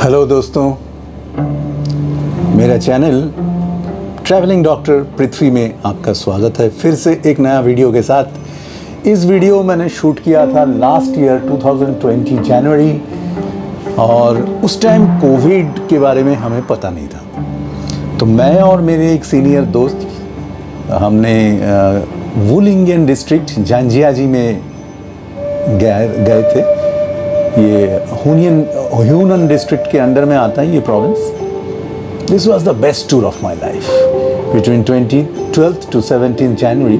Hello दोस्तों, मेरा channel travelling doctor पृथ्वी में आपका स्वागत है फिर से एक नया वीडियो के साथ। इस वीडियो मैंने शूट किया था लास्ट ईयर 2020 जनवरी, और उस टाइम कोविड के बारे में हमें पता नहीं था। तो मैं और मेरे एक सीनियर दोस्त हमने वुलिंगन डिस्ट्रिक्ट झांझियाजी में गए थे। ये ह्यूनन डिस्ट्रिक्ट के अंडर में आता है ये province. This was the best tour of my life between 12 to 17 जनवरी।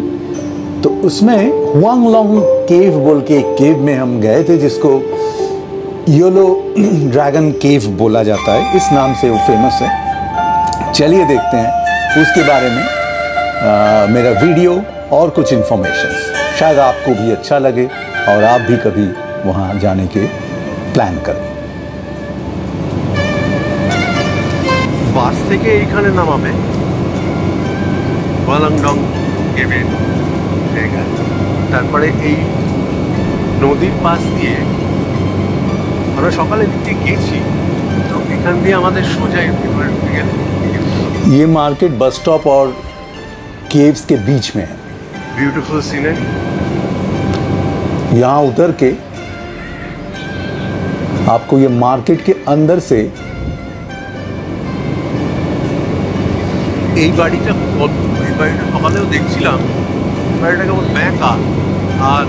तो उसमें हुआंगलोंग केव बोल के एक केव में हम गए थे, जिसको येलो ड्रैगन केव बोला जाता है, इस नाम से वो फेमस है। चलिए देखते हैं उसके बारे में मेरा वीडियो और कुछ इन्फॉर्मेशन। शायद आपको भी अच्छा लगे और आप भी कभी वहाँ जाने के প্ল্যান করেন। বাস থেকে এইখানে নামাবে ওয়ালাংডং কেভের জায়গা, তারপরে এই নদীর পাশ দিয়ে আমরা সকালে দিকে গেছি। তো এখান দিয়ে আমাদের সোজা ভিতরে ঢুকে গেল। ये मार्केट बस स्टॉप और केव्स के बीच में है। Beautiful scenery. यहाँ उतर के आपको ये मार्केट के अंदर से এই বাড়িটা সকালেও দেখছিলাম, বাড়িটা কেমন ব্যাঁকা আর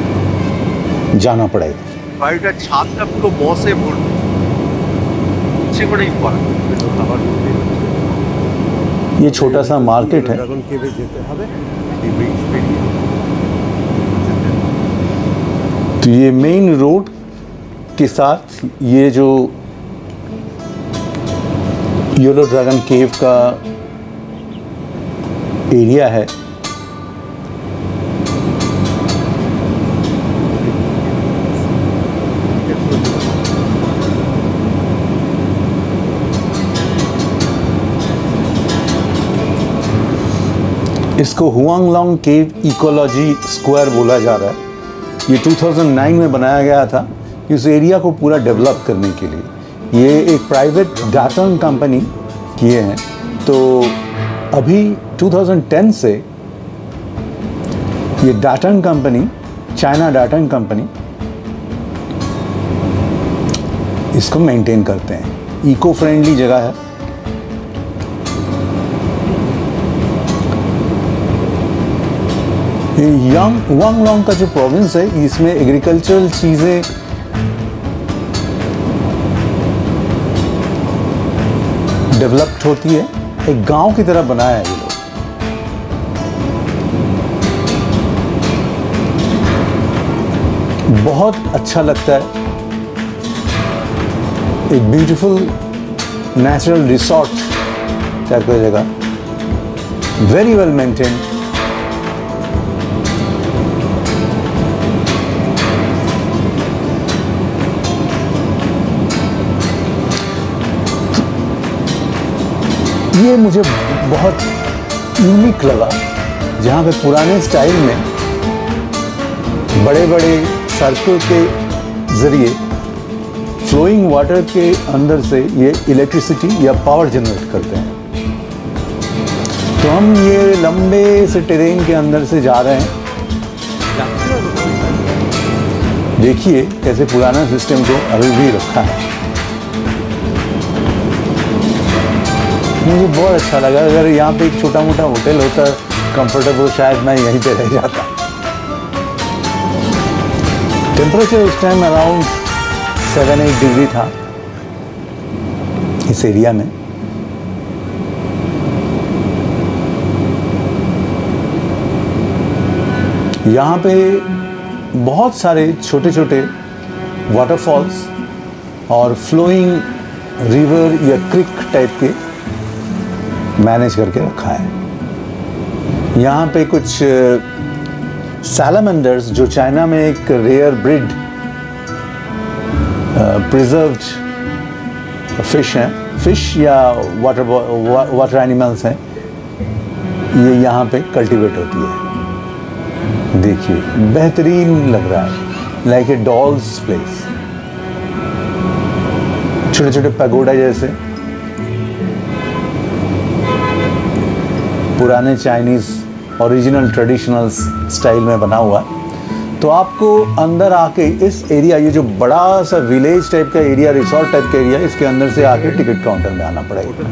जाना पड़ेगा। বাড়িটার ছাদটা পুরো বসে ভর্তি, সে করেই করা। ये छोटा सा मार्केट है। तो ये मेन रोड के साथ ये जो येलो ड्रैगन केव का एरिया है, इसको हुआंगलोंग केव इकोलॉजी स्क्वायर बोला जा रहा है। ये 2009 में बनाया गया था इस एरिया को पूरा डेवलप करने के लिए। ये एक प्राइवेट डाटन कंपनी किए हैं। तो अभी 2010 से ये Dutton company, China Dutton company, इसको मेंटेन करते हैं। इको फ्रेंडली जगह है। हुआंगलोंग का जो प्रोविंस है, इसमें एग्रीकल्चरल चीज़ें डेवलप्ड होती है। एक गांव की तरह बनाया है ये लोग। बहुत अच्छा लगता है। एक ब्यूटीफुल नेचुरल रिसोर्ट टाइप की जगह, वेरी वेल मेंटेन्ड। ये मुझे बहुत यूनिक लगा, जहाँ पे पुराने स्टाइल में बड़े बड़े सर्कल के ज़रिए फ्लोइंग वाटर के अंदर से ये इलेक्ट्रिसिटी या पावर जनरेट करते हैं। तो हम ये लंबे से टेरेन के अंदर से जा रहे हैं। देखिए कैसे पुराना सिस्टम को अभी भी रखा है। मुझे बहुत अच्छा लगा। अगर यहाँ पे एक छोटा मोटा होटल होता कंफर्टेबल, शायद मैं यहीं पे रह जाता। टेम्परेचर उस टाइम अराउंड 7-8 डिग्री था इस एरिया में। यहाँ पे बहुत सारे छोटे छोटे वाटरफॉल्स और फ्लोइंग रिवर या क्रिक टाइप के मैनेज करके रखा है। यहाँ पे कुछ सैलमेंडर्स, जो चाइना में एक रेयर ब्रीड प्रिजर्व्ड फिश हैं, फिश या वाटर एनिमल्स हैं, ये यहाँ पे कल्टीवेट होती है। देखिए बेहतरीन लग रहा है, लाइक ए डॉल्स प्लेस। छोटे छोटे पैगोडा जैसे पुराने चाइनीज ओरिजिनल ट्रेडिशनल स्टाइल में बना हुआ। तो आपको अंदर आके इस एरिया, ये जो बड़ा सा विलेज टाइप का एरिया, रिसोर्ट टाइप का एरिया, इसके अंदर से आके टिकट काउंटर में आना पड़ेगा।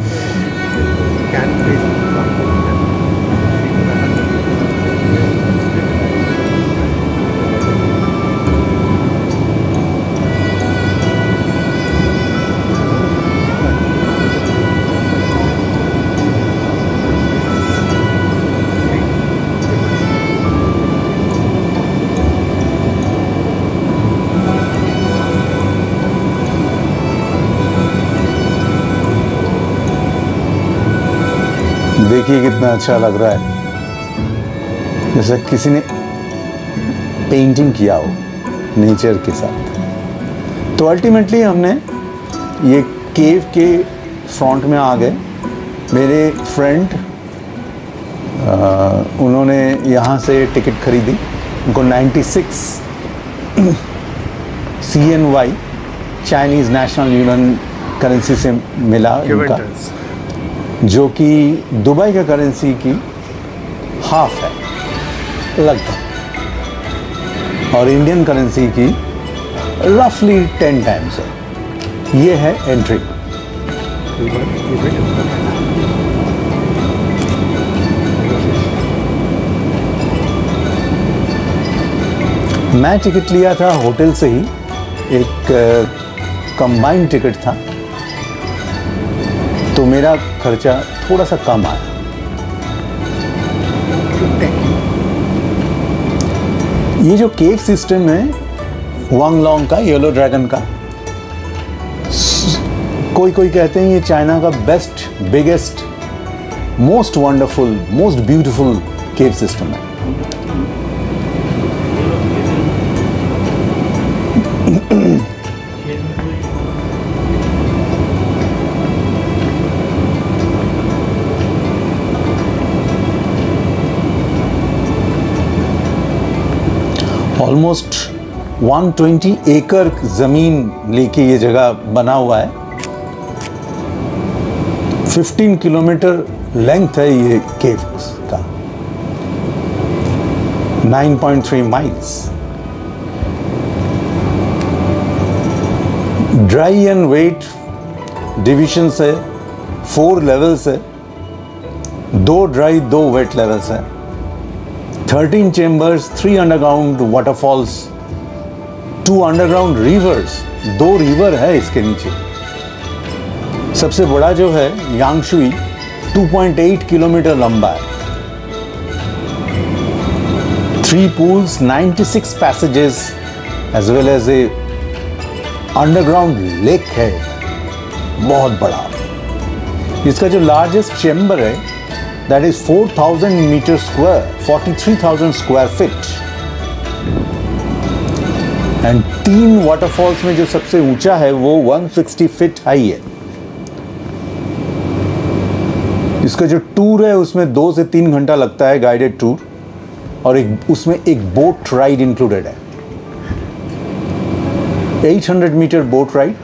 देखिए कितना अच्छा लग रहा है, जैसे किसी ने पेंटिंग किया हो नेचर के साथ। तो अल्टीमेटली हमने ये केव के फ्रंट में आ गए। मेरे फ्रेंड उन्होंने यहाँ से टिकट खरीदी, उनको 96 CNY Chinese national union currency से मिला उनका, जो कि दुबई का करेंसी की हाफ है लगभग, और इंडियन करेंसी की रफली 10 टाइम्स है। ये है एंट्री। मैं टिकट लिया था होटल से ही, एक कंबाइंड टिकट था, तो मेरा खर्चा थोड़ा सा कम आया। ये जो केव सिस्टम है वांगलोंग का, येलो ड्रैगन का, कोई कोई कहते हैं ये चाइना का best, biggest, most wonderful, most beautiful cave system है। ऑलमोस्ट 120 एकड़ ज़मीन लेके ये जगह बना हुआ है। 15 किलोमीटर लेंथ है ये केव का, 9.3 miles. Dry and wet division है, 4 लेवल्स है, 2 ड्राई 2 वेट लेवल्स है, 13 chambers, 3 underground waterfalls, 2 underground reverse, 2 river है इसके नीचे। सबसे बड़ा जो है यांगशुई 2.8 किलोमीटर लंबा है, 3 pools, 96 passages, as well as a underground lake है बहुत बड़ा। इसका जो लार्जेस्ट चेम्बर है that is 4000 metre square, 43,000 square feet, and 3 waterfalls में जो सबसे ऊंचा है वो 160 फीट हाई है। इसका जो टूर है उसमें 2 से 3 घंटा लगता है, गाइडेड टूर, और उसमें एक बोट राइड इंक्लूडेड है, 800 मीटर बोट राइड,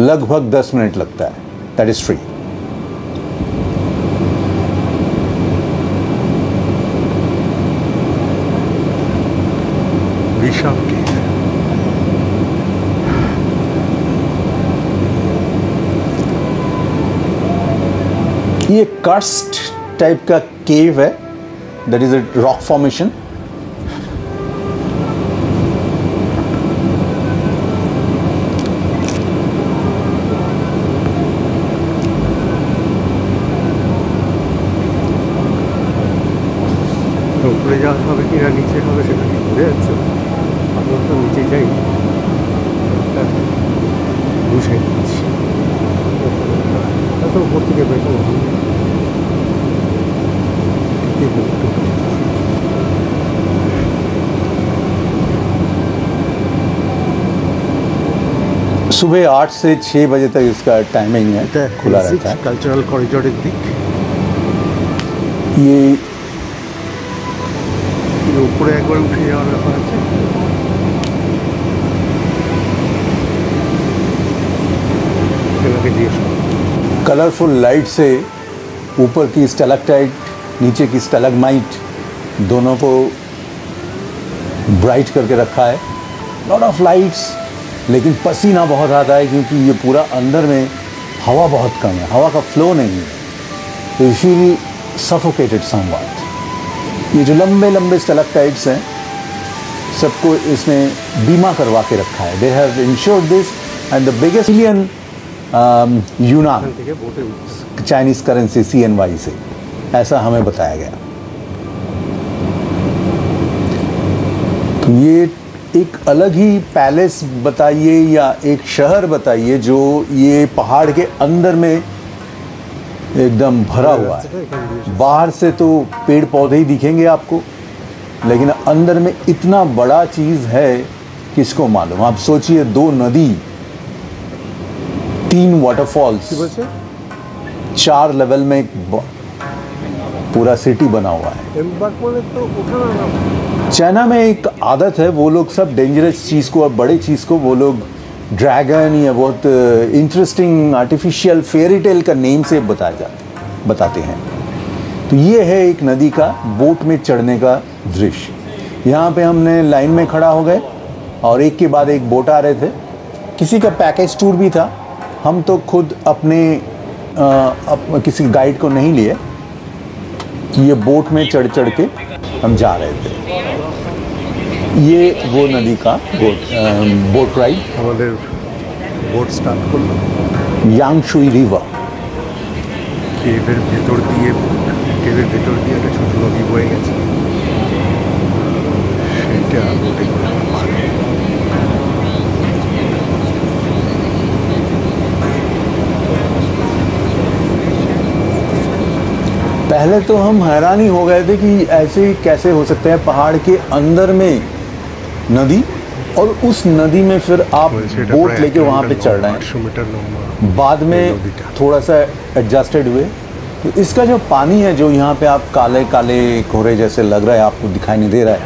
लगभग 10 मिनट लगता है, दैट इज फ्री। ये कर्स्ट टाइप का केव है, that is a rock formation. উপরে যাওয়া হবে কি না নিচে হবে সেটা কি বুঝে যাচ্ছে? আমরা তো নিচে যাই, বুঝে যাচ্ছি তো উপর থেকে বেরো। सुबह 8 से 6 बजे तक इसका टाइमिंग है, खुला रहता है। कल्चरल कॉरिडोर दिख ये উপরে একবার উঠে যাওয়ার ব্যাপার আছে। कलरफुल लाइट से ऊपर की स्टैलेक्टाइट, नीचे की स्टैलेग्माइट दोनों को ब्राइट करके रखा है। लॉट ऑफ लाइट्स, लेकिन पसीना बहुत आता है क्योंकि ये पूरा अंदर में हवा बहुत कम है, हवा का फ्लो नहीं है, तो यू फील सफोकेटेड समवॉट। ये जो लंबे लंबे स्टैलेक्टाइट्स हैं सबको इसने बीमा करवा के रखा है। They have insured this and the biggest million यूनान चाइनीज करेंसी CNY से, ऐसा हमें बताया गया। तो ये एक अलग ही पैलेस बताइए या एक शहर बताइए जो ये पहाड़ के अंदर में एकदम भरा हुआ है। बाहर से तो पेड़ पौधे ही दिखेंगे आपको, लेकिन अंदर में इतना बड़ा चीज़ है किसको मालूम। आप सोचिए, 2 नदी, 3 वाटरफॉल्स, 4 लेवल में एक पूरा सिटी बना हुआ है। चाइना में एक आदत है, वो लोग सब डेंजरस चीज़ को और बड़े चीज़ को वो लोग ड्रैगन या बहुत इंटरेस्टिंग आर्टिफिशियल फेयरी टेल का नेम से बताते हैं। तो ये है एक नदी का बोट में चढ़ने का दृश्य। यहाँ पे हमने लाइन में खड़ा हो गए और एक के बाद एक बोट आ रहे थे। किसी का पैकेज टूर भी था, हम तो खुद अपने किसी गाइड को नहीं लिए, ये बोट में चढ़ के हम जा रहे थे। ये वो नदी का बोट राइड, हमारे बोट स्टार्ट करलो यांगशुई रिवर। কেভের ভেতর দিয়ে একটা ছোট নদী বয়ে গেছে, সেটা বোটে করে আমরা পার হই। पहले तो हम हैरान ही हो गए थे कि ऐसे कैसे हो सकते हैं पहाड़ के अंदर में नदी, और उस नदी में फिर आप बोट लेके वहाँ पे चढ़ रहे हैं। 800 मीटर लंबा बाद में थोड़ा सा एडजस्टेड हुए, तो इसका जो पानी है जो यहाँ पे आप काले काले कोहरे जैसे लग रहा है, आपको दिखाई नहीं दे रहा है,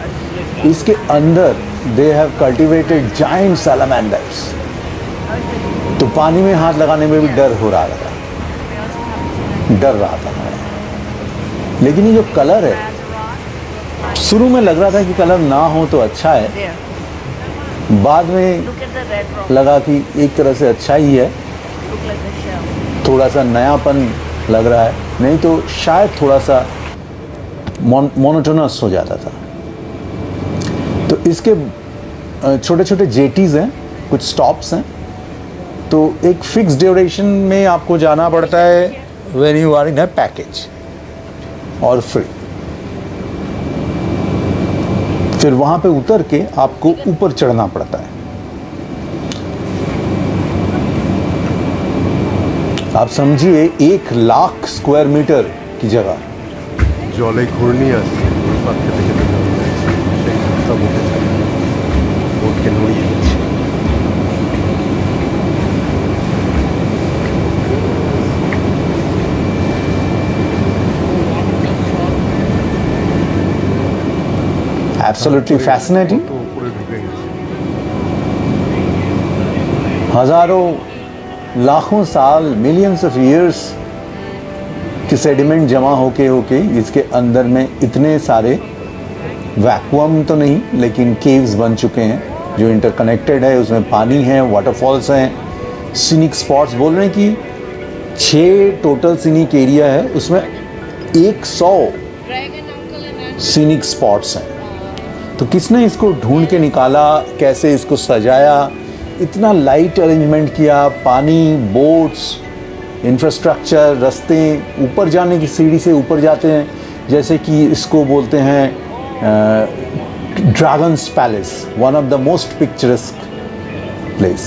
इसके अंदर दे हैव कल्टिवेटेड जाइंट सैलामेंडर्स। तो पानी में हाथ लगाने में भी डर रहा था। लेकिन ये जो कलर है, शुरू में लग रहा था कि कलर ना हो तो अच्छा है, बाद में लगा कि एक तरह से अच्छा ही है, थोड़ा सा नयापन लग रहा है, नहीं तो शायद थोड़ा सा मोनोटोनस हो जाता था। तो इसके छोटे छोटे जेटीज़ हैं, कुछ स्टॉप्स हैं, तो एक फिक्स ड्यूरेशन में आपको जाना पड़ता है when you are in a package और फ्री। फिर वहाँ पे उतर के आपको ऊपर चढ़ना पड़ता है। आप समझिए 1,00,000 स्क्वायर मीटर की जगह। জলে ঘূর্ণি আসছে, পাত খেতে খেতে সেই রাস্তা বোটকে নড়িয়ে দিচ্ছে। Absolutely fascinating. তো উপরে ঢুকে গেছে। हजारों लाखों साल, मिलियंस ऑफ ईयर्स की सेडिमेंट जमा होके इसके अंदर में इतने सारे वैक्यूम तो नहीं, लेकिन केव्स बन चुके हैं जो इंटरकनेक्टेड है। उसमें पानी है, वाटरफॉल्स हैं, सीनिक स्पॉट्स बोल रहे हैं कि 6 टोटल सीनिक एरिया है, उसमें 100 सीनिक स्पॉट्स हैं। तो किसने इसको ढूंढ के निकाला, कैसे इसको सजाया, इतना लाइट अरेंजमेंट किया, पानी, बोट्स, इंफ्रास्ट्रक्चर, रास्ते, ऊपर जाने की सीढ़ी से ऊपर जाते हैं, जैसे कि इसको बोलते हैं dragons palace, one of the most picturesque place.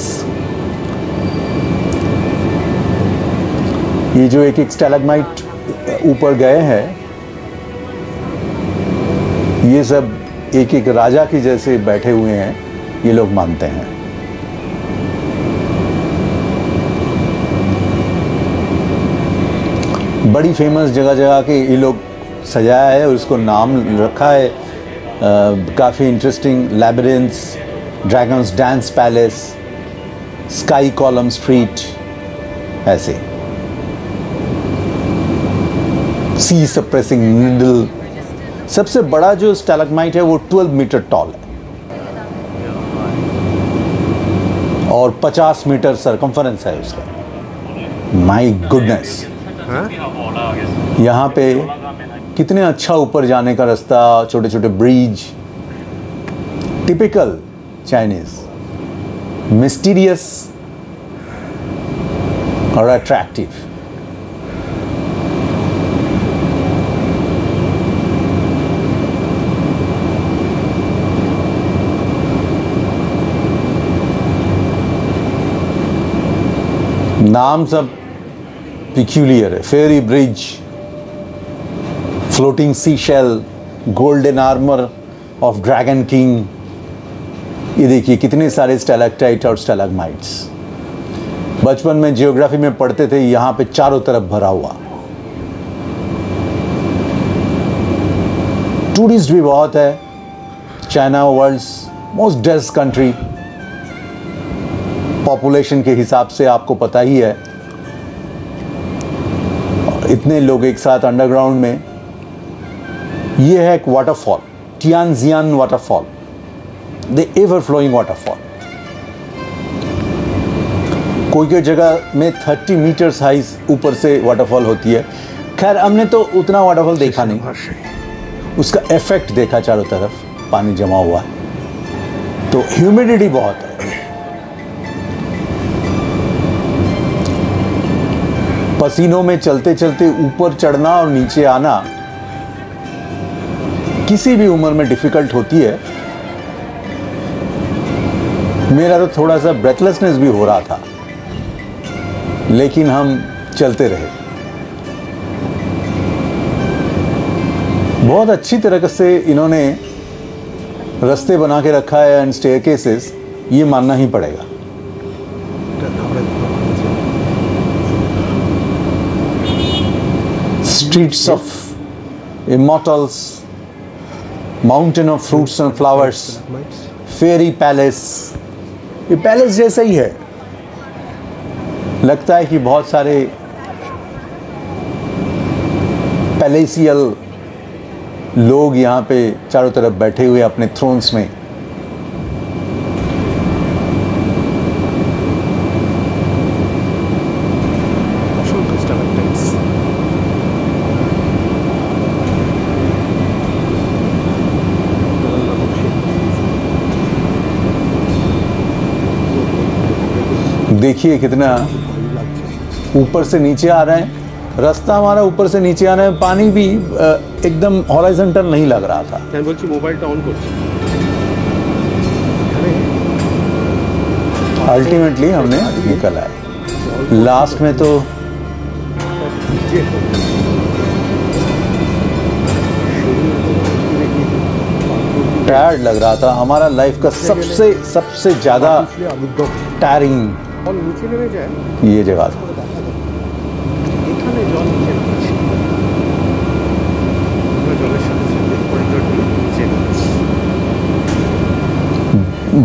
ये जो एक स्टैलेग्माइट ऊपर गए हैं, ये सब एक राजा के जैसे बैठे हुए हैं, ये लोग मानते हैं। बड़ी फेमस जगह के ये लोग सजाया है और उसको नाम रखा है काफ़ी interesting, labyrinths, dragons dance palace, sky column street, ऐसे। Sea suppressing needle. सबसे बड़ा जो स्टैलेग्माइट है वो 12 मीटर टॉल है और 50 मीटर सरकमफरेंस है उसका। माय गुडनेस, यहाँ पे कितने अच्छा ऊपर जाने का रास्ता, छोटे छोटे ब्रिज, टिपिकल चाइनीज, मिस्टीरियस और अट्रैक्टिव। नाम सब पिक्यूलियर है। Fairy bridge, floating sea shell, golden armour of dragon king. ये देखिए कितने सारे स्टैलेक्टाइट और स्टैलेग्माइट्स। बचपन में जियोग्राफी में पढ़ते थे, यहाँ पे चारों तरफ भरा हुआ। टूरिस्ट भी बहुत है। China world's most dense country, population के हिसाब से आपको पता ही है। इतने लोग एक साथ अंडरग्राउंड में। ये है एक waterfall, Tianjian waterfall, the ever flowing waterfall. कोई जगह में 30 मीटर्स हाई ऊपर से वाटरफॉल होती है। खैर हमने तो उतना वाटरफॉल देखा नहीं, उसका इफेक्ट देखा, चारों तरफ पानी जमा हुआ है। तो ह्यूमिडिटी बहुत है। पसीनों में चलते चलते ऊपर चढ़ना और नीचे आना किसी भी उम्र में डिफिकल्ट होती है। मेरा तो थोड़ा सा ब्रेथलेसनेस भी हो रहा था, लेकिन हम चलते रहे। बहुत अच्छी तरह से इन्होंने रास्ते बना के रखा है एंड स्टेयरकेसेस, ये मानना ही पड़ेगा। Streets of immortals, mountain of fruits and flowers, fairy palace। ये पैलेस जैसा ही है, लगता है कि बहुत सारे पैलेसियल लोग यहाँ पे चारों तरफ बैठे हुए अपने थ्रोन्स में। देखिए कितना ऊपर से नीचे आ रहे हैं। रास्ता हमारा ऊपर से नीचे आ रहा है। पानी भी एकदम हॉरिजॉन्टल नहीं लग रहा था। मैं बोलছি मोबाइलটা অন করছি। अल्टीमेटली हमने निकल आए। लास्ट में तो टायर्ड लग रहा था। हमारा लाइफ का सबसे ज्यादा टायरिंग ये जगह था।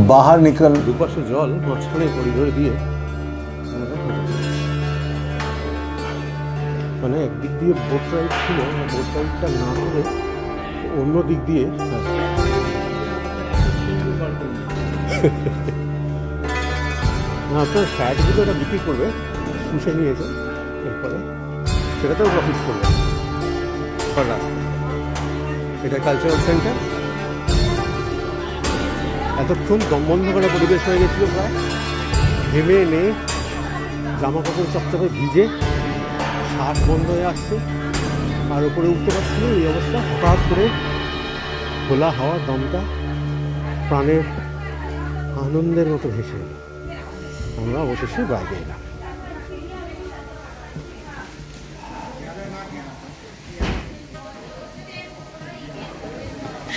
बाहर निकल দুপাশে জল, মাঝখানে করিডোর দিয়ে মানে একদিক দিয়ে বোট রাইড ছিল, বোট রাইডটা না করে অন্য দিক দিয়ে আপনার ফ্যাটগুলো এটা বিক্রি করবে, শুষে নিয়েছে, এরপরে সেটাতেও প্রফিট করবে। রাস্তা এটা কালচারাল সেন্টার। এতক্ষণ দম বন্ধ করা পরিবেশ হয়ে গেছিল, প্রায় ঘেমে এনে জামা কাপড় চকচকে ভিজে শ্বাস বন্ধ হয়ে আসছে, আর উপরে উঠতে পারছিল। এই অবস্থা হঠাৎ করে খোলা হাওয়া দমটা প্রাণের আনন্দের মতো ভেসে এলো। আমরা অবশেষে বাইরে এলাম।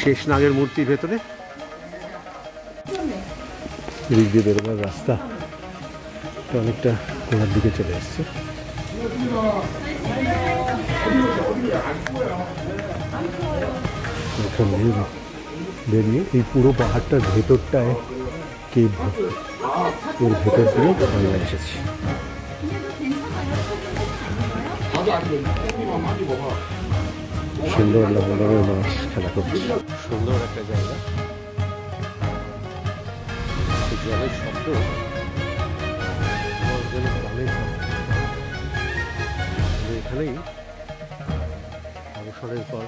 শেষ নাগের মূর্তির ভেতরে এদিক দিয়ে বেরোবার রাস্তা অনেকটা কোনার দিকে চলে আসছে। এখান দিয়ে বেরিয়ে এই পুরো পাহাড়টার ভেতরটায় কেভ, এর ভেতর দিয়ে আমরা এসেছি। সুন্দর লবণের মাছ খেলা করছে, সুন্দর একটা জায়গা। জলের শব্দ এখানেই অবসরের পর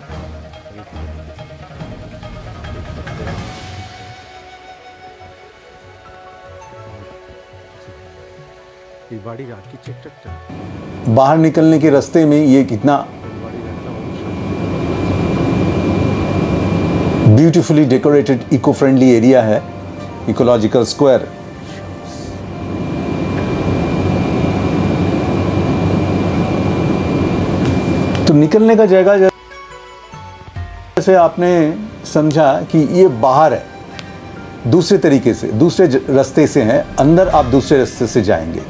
এই বাড়ির আর্কিটেকচারটা, बाहर निकलने के रास्ते में ये कितना beautifully decorated eco friendly area है, इकोलॉजिकल स्क्वायर। तो निकलने का जगह जैसे आपने समझा कि ये बाहर है, दूसरे तरीके से, दूसरे रास्ते से है, अंदर आप दूसरे रास्ते से जाएंगे।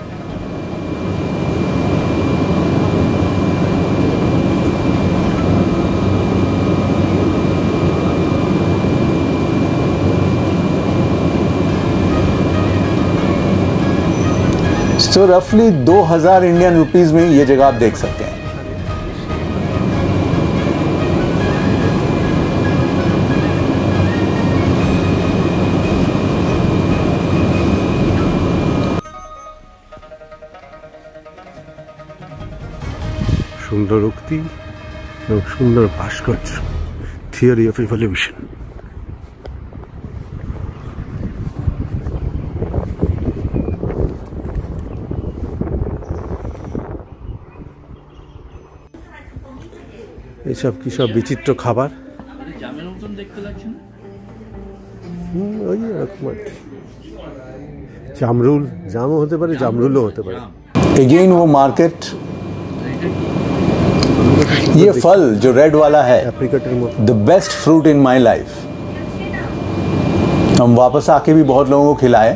तो रफली 2000 इंडियन रुपीस में ये जगह आप देख सकते हैं। সুন্দর উক্তি এবং সুন্দর ভাস্কর্য, থিওরি অফ ইভলিউশন। এসব কি সব বিচিত্র খাবার, ওই এরকম জামরুল, জামও হতে পারে, জামরুলও হতে পারে। अगेन वो मार्केट, ये फल जो रेड वाला है, the best fruit in my life. हम वापस आके भी बहुत लोगों को खिलाए,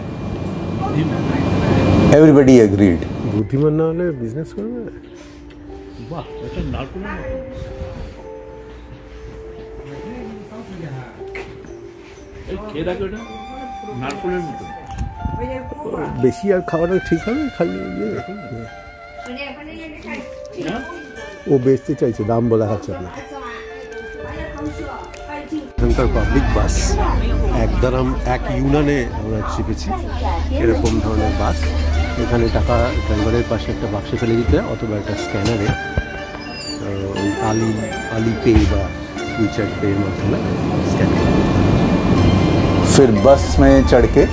एवरीबडी एग्रीड। বুদ্ধিমান না হলে বিজনেস করবে। বাহ, এটা নারকেল বেশি আর খাওয়াটা ঠিক হবে, খালি ও বেচতে চাইছে, দাম বলা হচ্ছে আপনার। এখানকার পাবলিক বাস এক দারাম, এক ইউনানে আমরা চেপেছি এরকম ধরনের বাস। এখানে টাকা ড্রাইভারের পাশে একটা বাক্সে ফেলে দিতে হয়, অথবা একটা স্ক্যানারে ওই আলি পে বা উইচ্যাট पे এর মাধ্যমে স্ক্যান করা। फिर बस में चढ़ के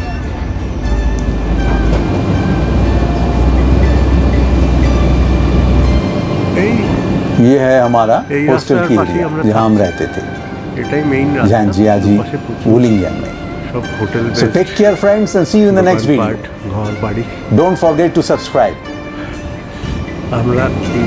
ये है हमारा हॉस्टल की एरिया जहाँ हम रहते थे, এটাই মেইন রাস্তা झांझियाजी वुलिंगटन में। সব hotel. So take care friends and see you in the next video. ঘর বাড়ি। Don't forget to subscribe. আমরা এই